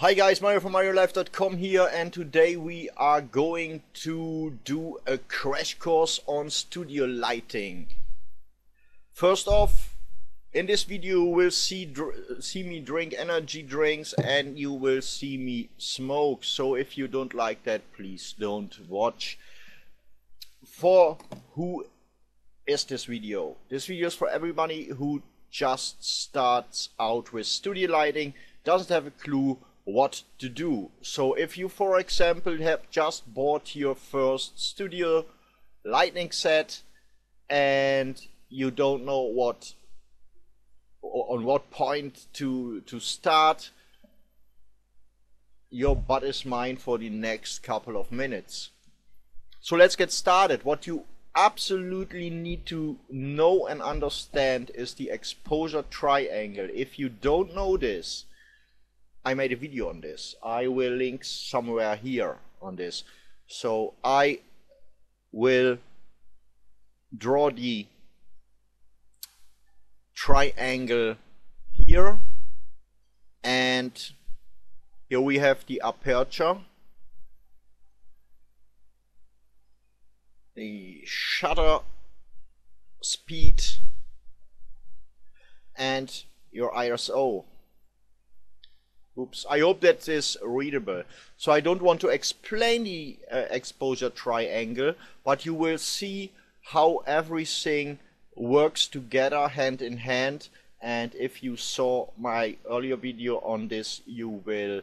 Hi guys, Mario from MarioLife.com here, and today we are going to do a crash course on studio lighting. First off, in this video you will see me drink energy drinks and you will see me smoke, so if you don't like that, please don't watch. For who is this video? This video is for everybody who just starts out with studio lighting, doesn't have a clue what to do. So if you, for example, have just bought your first studio lighting set and you don't know on what point to start, your butt is mine for the next couple of minutes. So let's get started. What you absolutely need to know and understand is the exposure triangle. If you don't know this, I made a video on this. I will link somewhere here on this. So I will draw the triangle here, and here we have the aperture, the shutter speed, and your ISO. Oops, I hope that is readable. So I don't want to explain the exposure triangle, but you will see how everything works together hand in hand. And if you saw my earlier video on this, you will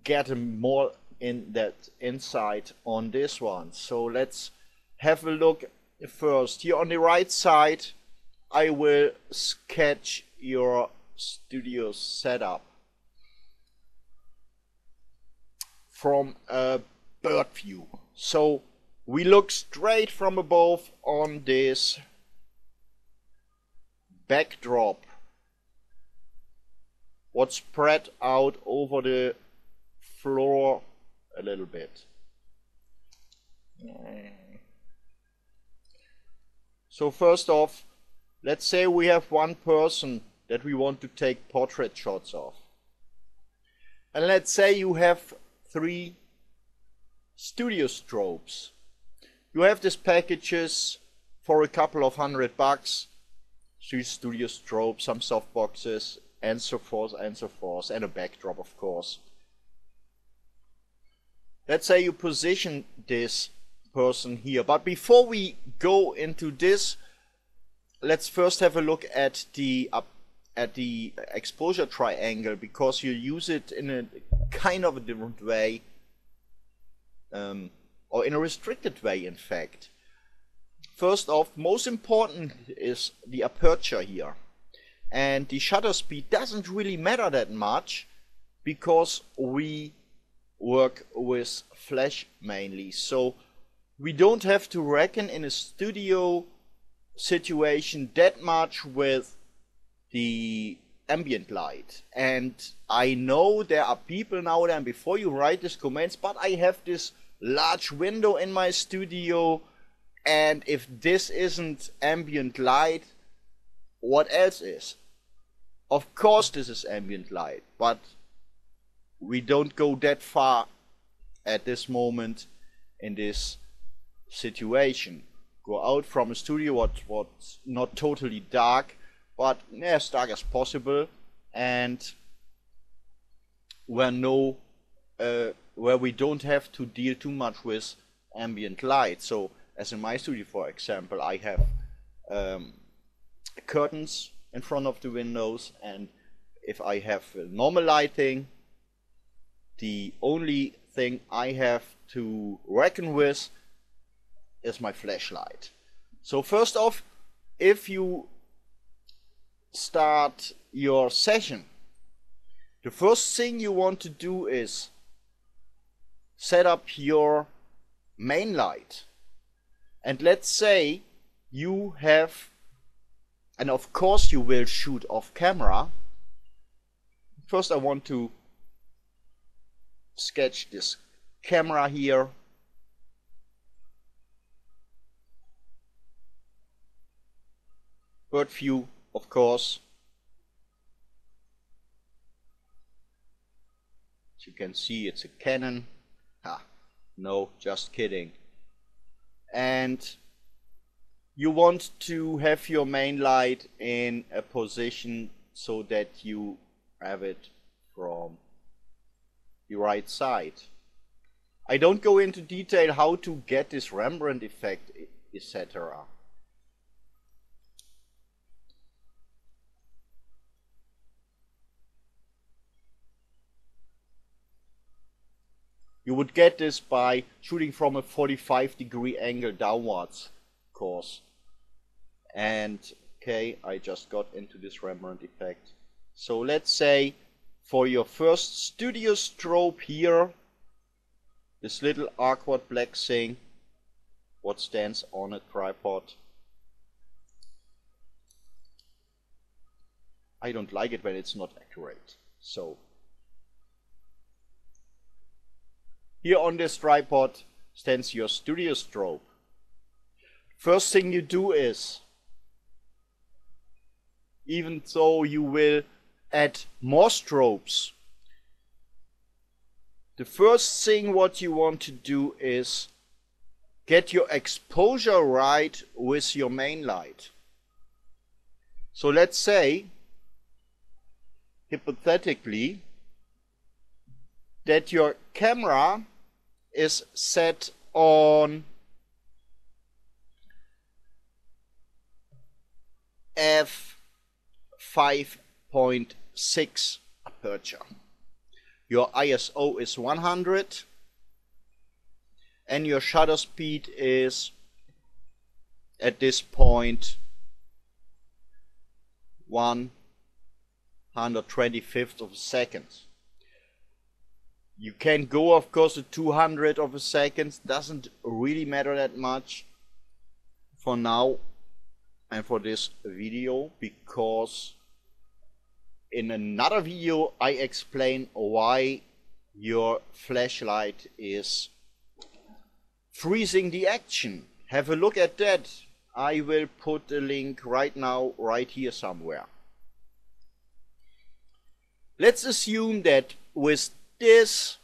get more in that insight on this one. So let's have a look first. Here on the right side, I will sketch your studio setup from a bird view. So we look straight from above on this backdrop, what's spread out over the floor a little bit. So first off, let's say we have one person that we want to take portrait shots of. And let's say you have 3 studio strobes. You have these packages for a couple of $100, 3 studio strobes, some softboxes, and so forth, and a backdrop, of course. Let's say you position this person here, but before we go into this, let's first have a look at the exposure triangle, because you use it in a kind of a different way, or in a restricted way, in fact. First off, most important is the aperture here, and the shutter speed doesn't really matter that much because we work with flash mainly, so we don't have to reckon in a studio situation that much with the ambient light. And I know there are people now there, and before you write these comments, but I have this large window in my studio, and if this isn't ambient light, what else is? Of course this is ambient light, but we don't go that far at this moment in this situation. Go out from a studio what's not totally dark, but as dark as possible, and where we don't have to deal too much with ambient light. So as in my studio, for example, I have curtains in front of the windows, and if I have normal lighting, the only thing I have to reckon with is my flashlight. So first off, if you start your session, the first thing you want to do is set up your main light. And let's say you have, and of course you will shoot off camera. First I want to sketch this camera here. Bird view, of course. you can see, it's a Canon. No, just kidding. And you want to have your main light in a position so that you have it from the right side. I don't go into detail how to get this Rembrandt effect, etc. You would get this by shooting from a 45-degree angle downwards, of course. And okay, I just got into this Rembrandt effect. So let's say for your first studio strobe here, this little awkward black thing, what stands on a tripod. I don't like it when it's not accurate. So here on this tripod stands your studio strobe. First thing you do is, even though you will add more strobes, the first thing what you want to do is get your exposure right with your main light. So let's say, hypothetically, that your camera is set on f5.6 aperture. Your ISO is 100 and your shutter speed is at this point 1/125th of a second. You can go, of course, to 200 of a second, doesn't really matter that much for now and for this video, because in another video I explain why your flashlight is freezing the action. Have a look at that. I will put a link right now, right here somewhere. Let's assume that with this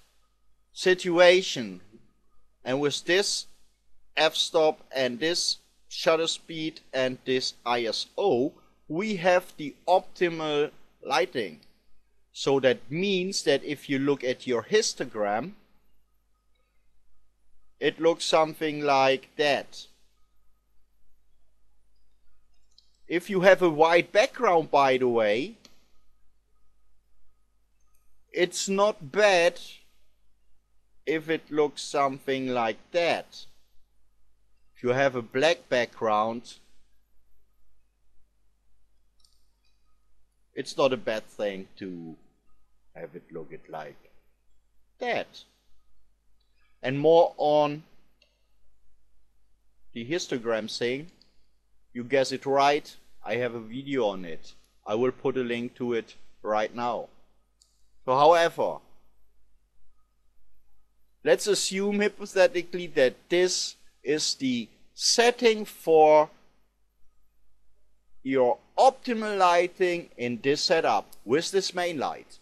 situation and with this f-stop and this shutter speed and this ISO, we have the optimal lighting. So that means that if you look at your histogram, it looks something like that. If you have a white background, by the way, it's not bad if it looks something like that. If you have a black background, it's not a bad thing to have it look like that. And more on the histogram thing, you guess it right, I have a video on it. I will put a link to it right now. So however, let's assume hypothetically that this is the setting for your optimal lighting in this setup with this main light.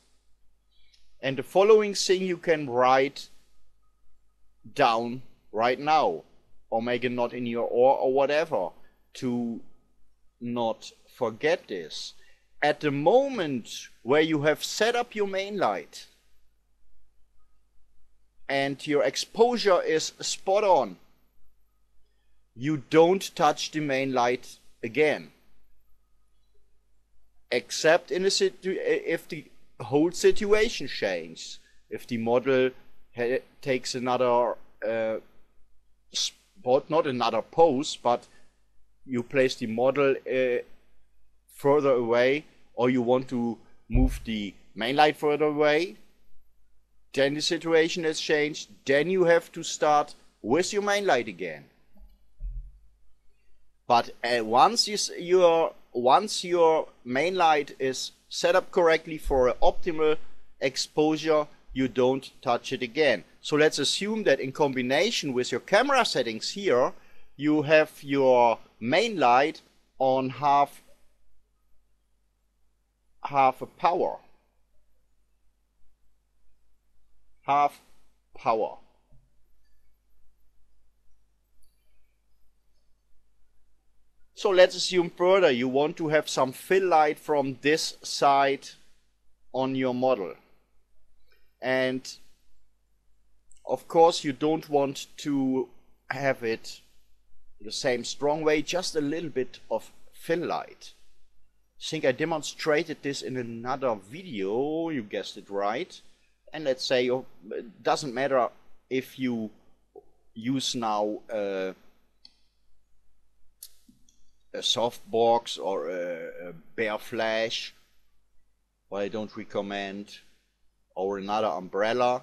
And the following thing you can write down right now, or make a note in your oar or whatever, to not forget this. At the moment where you have set up your main light and your exposure is spot on, you don't touch the main light again, except in if the whole situation changes. If the model takes another spot, not another pose, but you place the model further away, or you want to move the main light further away, then the situation has changed. Then you have to start with your main light again. But once your main light is set up correctly for an optimal exposure, you don't touch it again. So let's assume that in combination with your camera settings here, you have your main light on half a power. half power. So let's assume further you want to have some fill light from this side on your model. And of course you don't want to have it the same strong way, just a little bit of fill light. I think I demonstrated this in another video, you guessed it right. And let's say it doesn't matter if you use now a softbox or a bare flash, what I don't recommend, or another umbrella.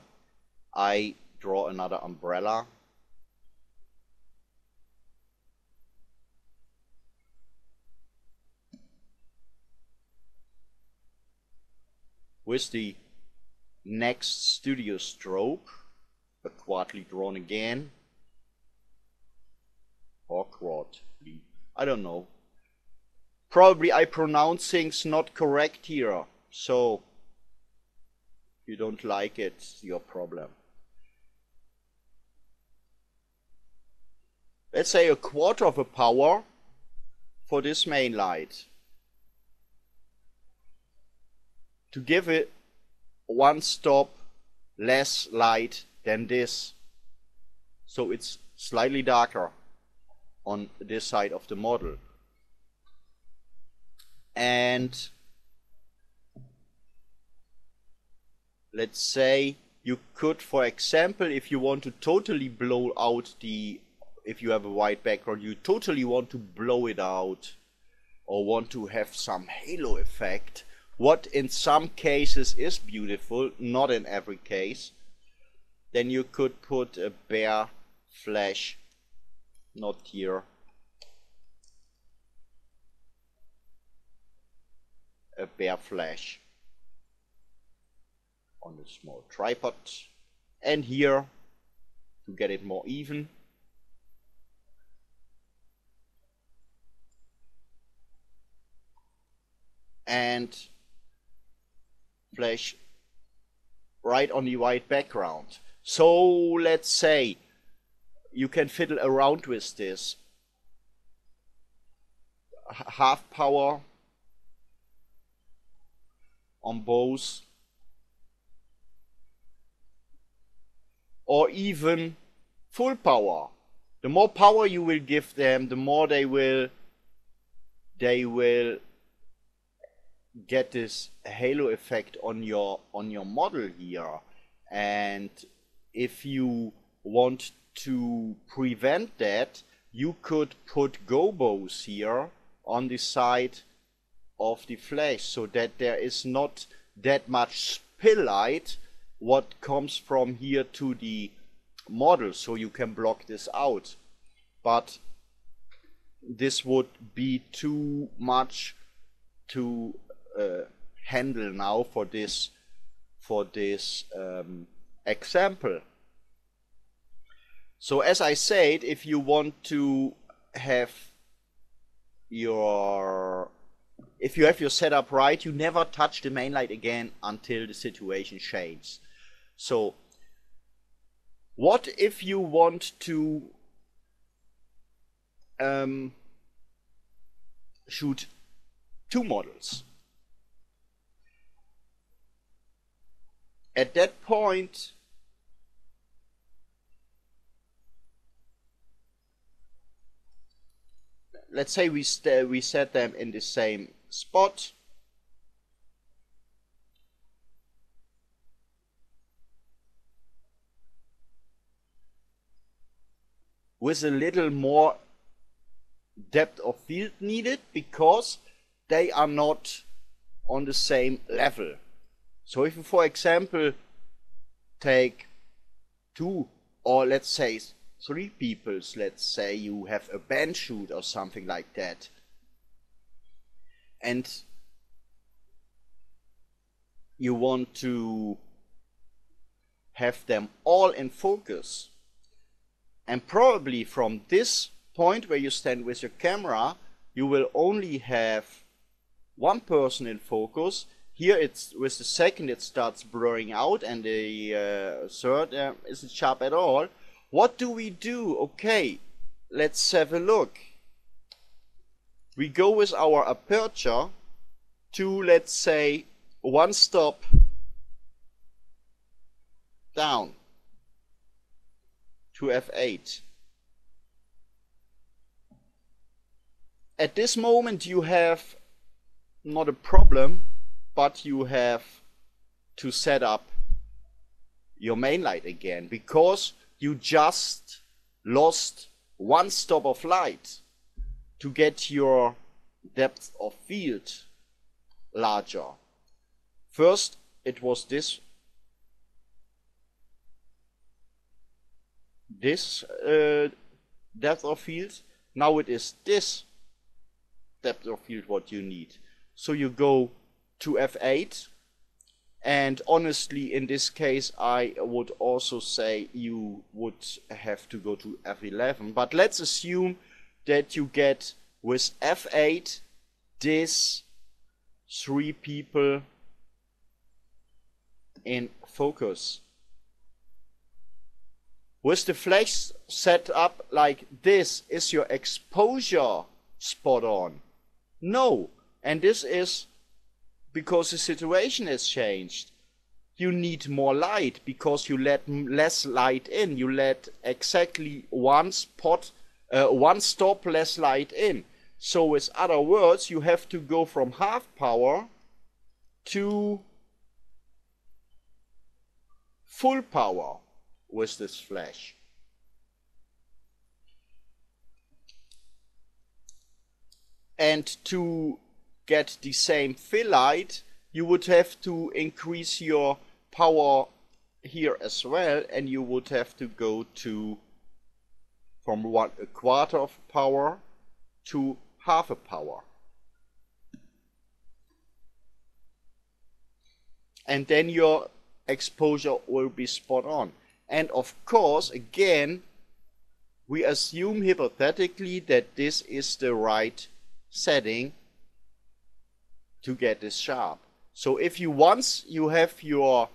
I draw another umbrella. With the next studio stroke, backwardly drawn again, or quadly, I don't know. Probably I pronounce things not correct here, so if you don't like it, it's your problem. Let's say a quarter of a power for this main light, to give it one stop less light than this, so it's slightly darker on this side of the model. And let's say you could, for example, if you want to totally blow out if you have a white background, you totally want to blow it out, or want to have some halo effect, what in some cases is beautiful, not in every case, then you could put a bare flash, not here, a bare flash on a small tripod, and here to get it more even. And flash right on the white background. So let's say you can fiddle around with this. Half power on both, or even full power. The more power you will give them, the more they will get this halo effect on your model here. And if you want to prevent that, you could put gobos here on the side of the flash, so that there is not that much spill light what comes from here to the model, so you can block this out. But this would be too much to handle now for this example. So as I said, if you want to have your setup right, you never touch the main light again until the situation changes. So what if you want to shoot two models? At that point, let's say we set them in the same spot. With a little more depth of field needed, because they are not on the same level. So if you, for example, take two, or let's say three people, let's say you have a band shoot or something like that, and you want to have them all in focus, and probably from this point where you stand with your camera, you will only have one person in focus. here it's with the second it starts blurring out, and the third isn't sharp at all. What do we do? Okay, let's have a look. We go with our aperture to, let's say, one stop down to f8. At this moment you have not a problem, but you have to set up your main light again, because you just lost one stop of light to get your depth of field larger. First it was this depth of field, now it is this depth of field what you need. So you go to f8, and honestly in this case I would also say you would have to go to f11, but let's assume that you get with f8 this 3 people in focus. With the flash set up like this, is your exposure spot on? No, and this is because the situation has changed. You need more light because you let less light in. You let exactly one stop less light in. So with other words, you have to go from half power to full power with this flash. And to get the same fill light, you would have to increase your power here as well, and you would have to go to from a quarter of power to half a power. And then your exposure will be spot on. And of course, again, we assume hypothetically that this is the right setting to get this sharp. So if you once you have your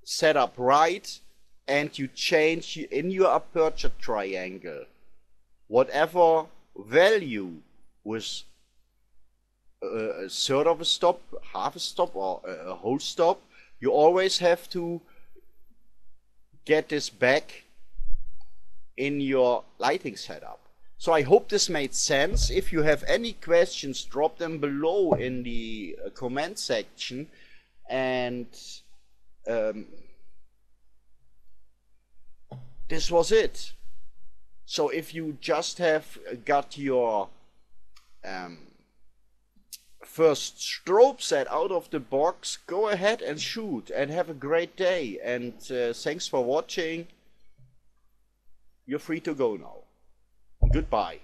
setup right and you change in your aperture triangle whatever value with a third of a stop, half a stop, or a whole stop, you always have to get this back in your lighting setup. So I hope this made sense. If you have any questions, drop them below in the comment section. And this was it. So if you just have got your first strobe set out of the box, go ahead and shoot and have a great day. And thanks for watching. You're free to go now. Goodbye.